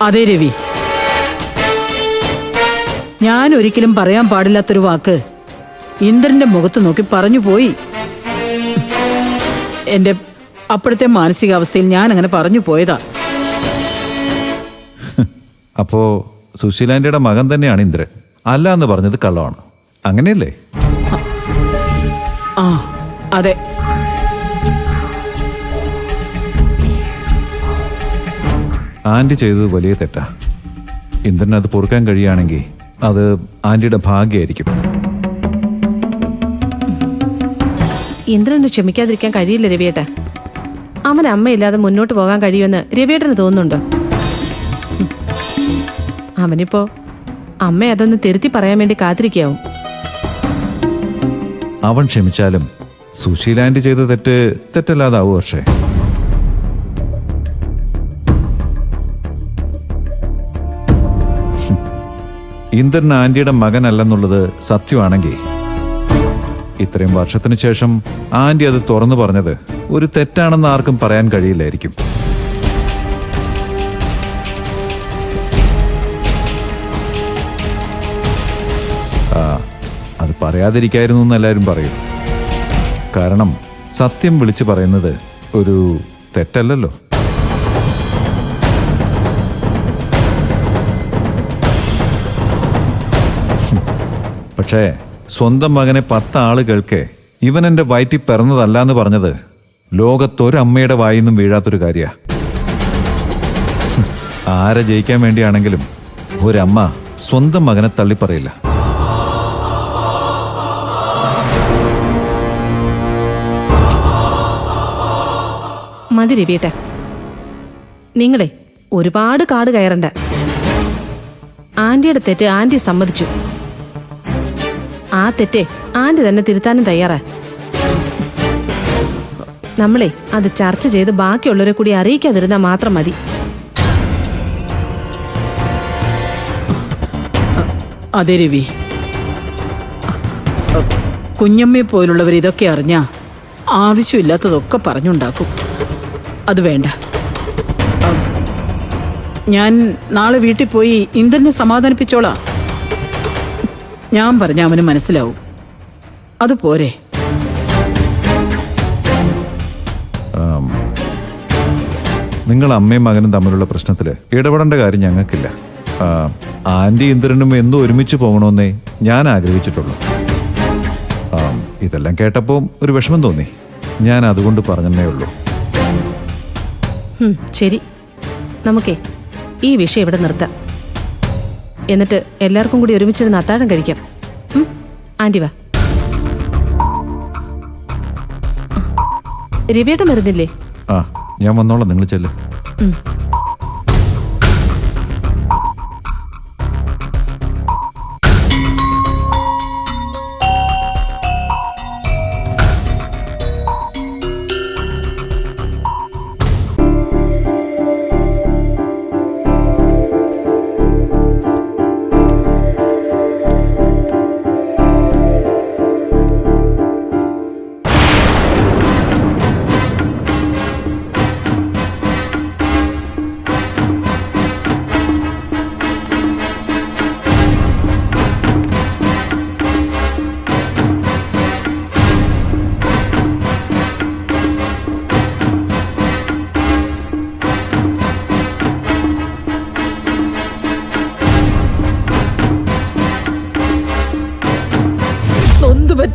അതെ രവി, ഞാൻ ഒരിക്കലും പറയാൻ പാടില്ലാത്തൊരു വാക്ക് ഇന്ദ്രന്റെ മുഖത്ത് നോക്കി പറഞ്ഞു പോയി. എന്റെ അപ്പോഴത്തെ മാനസികാവസ്ഥയിൽ ഞാൻ അങ്ങനെ പറഞ്ഞു പോയതാ. അപ്പോ സുശീലാന്റിയുടെ മകൻ തന്നെയാണ് ഇന്ദ്രൻ, അല്ല എന്ന് പറഞ്ഞത് കള്ളമാണ്, അങ്ങനെയല്ലേ? ആ അതെ. ആന്റി ചെയ്തത് വലിയ തെറ്റാ. ഇന്ദ്രൻ അത് പൊറുക്കാൻ കഴിയുകയാണെങ്കിൽ അത് ആന്റിയുടെ ഭാഗ്യമായിരിക്കും. ഇന്ദ്രന് ക്ഷമിക്കാതിരിക്കാൻ കഴിയില്ല രവിയേട്ട. അവൻ അമ്മയില്ലാതെ മുന്നോട്ട് പോകാൻ കഴിയുമെന്ന് രവിയേട്ടന് തോന്നുന്നുണ്ടോ? അവനിപ്പോ അമ്മ അതൊന്ന് തിരുത്തി പറയാൻ വേണ്ടി കാത്തിരിക്കാവും. അവൻ ക്ഷമിച്ചാലും സുശീലാന്റി ചെയ്ത തെറ്റല്ലാതാവൂ. പക്ഷേ ഇന്ദ്രൻ ആന്റിയുടെ മകനല്ലെന്നുള്ളത് സത്യമാണെങ്കിൽ ഇത്രയും വർഷത്തിന് ശേഷം ആന്റി അത് തുറന്നു പറഞ്ഞത് ഒരു തെറ്റാണെന്ന് ആർക്കും പറയാൻ കഴിയില്ലായിരിക്കും. അത് പറയാതിരിക്കായിരുന്നു എന്ന് എല്ലാവരും പറയും. കാരണം സത്യം വിളിച്ചു പറയുന്നത് ഒരു തെറ്റല്ലല്ലോ. പക്ഷേ സ്വന്തം മകനെ 10 ആളുകൾക്ക് ഇവൻ എൻ്റെ വയറ്റിൽ പിറന്നതല്ല എന്ന് പറഞ്ഞത് ലോകത്തൊരമ്മയുടെ വായിന്നും വീഴാത്തൊരു കാര്യമാണ്. ആരെ ജയിക്കാൻ വേണ്ടിയാണെങ്കിലും ഒരമ്മ സ്വന്തം മകനെ തള്ളിപ്പറയില്ല. മതി രവിയേട്ട, നിങ്ങളെ ഒരുപാട് കാട് കയറണ്ട. ആന്റിയുടെ തെറ്റ് ആന്റി സമ്മതിച്ചു. ആ തെറ്റേ ആന്റി തന്നെ തിരുത്താനും തയ്യാറാ. നമ്മളെ അത് ചർച്ച ചെയ്ത് ബാക്കിയുള്ളവരെ കൂടി അറിയിക്കാതിരുന്നാൽ മാത്രം മതി. അതെ രവി, കുഞ്ഞമ്മയെ പോലുള്ളവർ ഇതൊക്കെ അറിഞ്ഞാ ആവശ്യമില്ലാത്തതൊക്കെ പറഞ്ഞുണ്ടാക്കും. അത് വേണ്ട. ഞാൻ നാളെ വീട്ടിൽ പോയി ഇന്ദ്രനെ സമാധാനിപ്പിച്ചോളാം. ഞാൻ പറഞ്ഞ അവന് മനസ്സിലാവും. അത് പോരെ? നിങ്ങൾ അമ്മയും മകനും തമ്മിലുള്ള പ്രശ്നത്തിൽ ഇടപെടേണ്ട കാര്യം ഞങ്ങൾക്കില്ല. ആന്റി ഇന്ദ്രനും എന്നും ഒരുമിച്ച് പോകണമെന്നേ ഞാൻ ആഗ്രഹിച്ചിട്ടുള്ളൂ. ഇതെല്ലാം കേട്ടപ്പോൾ ഒരു വിഷമം തോന്നി. ഞാൻ അതുകൊണ്ട് പറഞ്ഞതേ ഉള്ളൂ. ശരി, നമുക്കേ ഈ വിഷയം ഇവിടെ നിർത്താം. എന്നിട്ട് എല്ലാവർക്കും കൂടി ഒരുമിച്ചിരുന്ന് അത്താഴം കഴിക്കാം. ആന്റി വാ. രവിയേട്ടൻ വരുന്നില്ലേ? ആ, ഞാൻ വന്നോളാം, നിങ്ങൾ ചെല്ല്.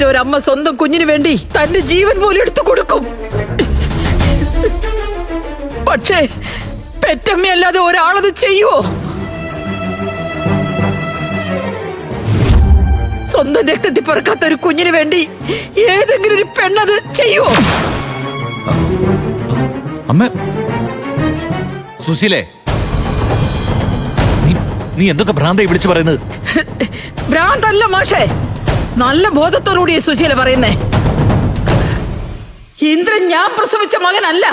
ഒരമ്മ സ്വന്തം കുഞ്ഞിന് വേണ്ടി തന്റെ ജീവൻ പോലും എടുത്തു കൊടുക്കും. പക്ഷേ പെറ്റമ്മയല്ലാതെ ഒരാളത് ചെയ്യുവോ? സ്വന്തം രക്തത്തിൽ പിറക്കാത്ത ഒരു കുഞ്ഞിന് വേണ്ടി ഏതെങ്കിലും ഒരു പെണ്ണത് ചെയ്യുവോ? അമ്മ സുശീലേ, നീ എന്തൊക്കെ ഭ്രാന്തായി വിളിച്ചു പറയുന്നത്? ഭ്രാന്തല്ല മാഷേ, നല്ല ബോധത്തോടുകൂടി സുശീല പറയുന്നേ. ഇന്ദ്രൻ ഞാൻ പ്രസവിച്ച മകനല്ല.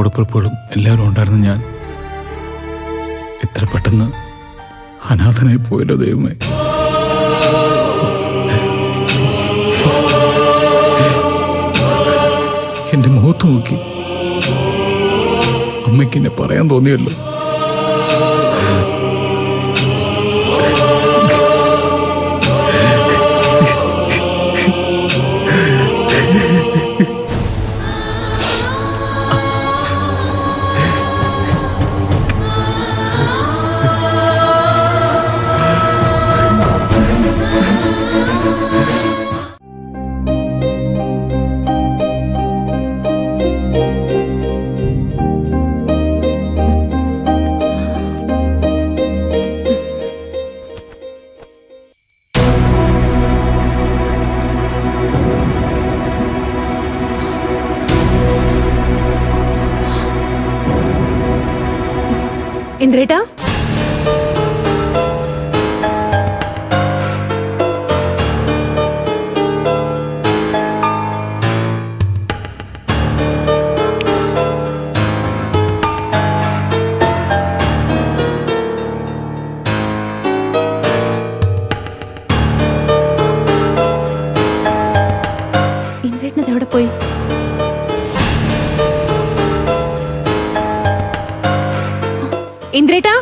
കൂടപ്പിറപ്പുകളും എല്ലാവരും ഉണ്ടായിരുന്ന ഞാൻ ഇത്ര പെട്ടെന്ന് അനാഥനായി പോയല്ലോ ദൈവമേ. എന്റെ മുഖത്ത് നോക്കി അമ്മയ്ക്ക് എന്നെ പറയാൻ തോന്നിയല്ലോ. ഇന്ദ്രേട്ടാ, ഇന്ദ്രേട്ടനത് എവിടെ പോയി? ഇന്ദ്രേട്ടാ,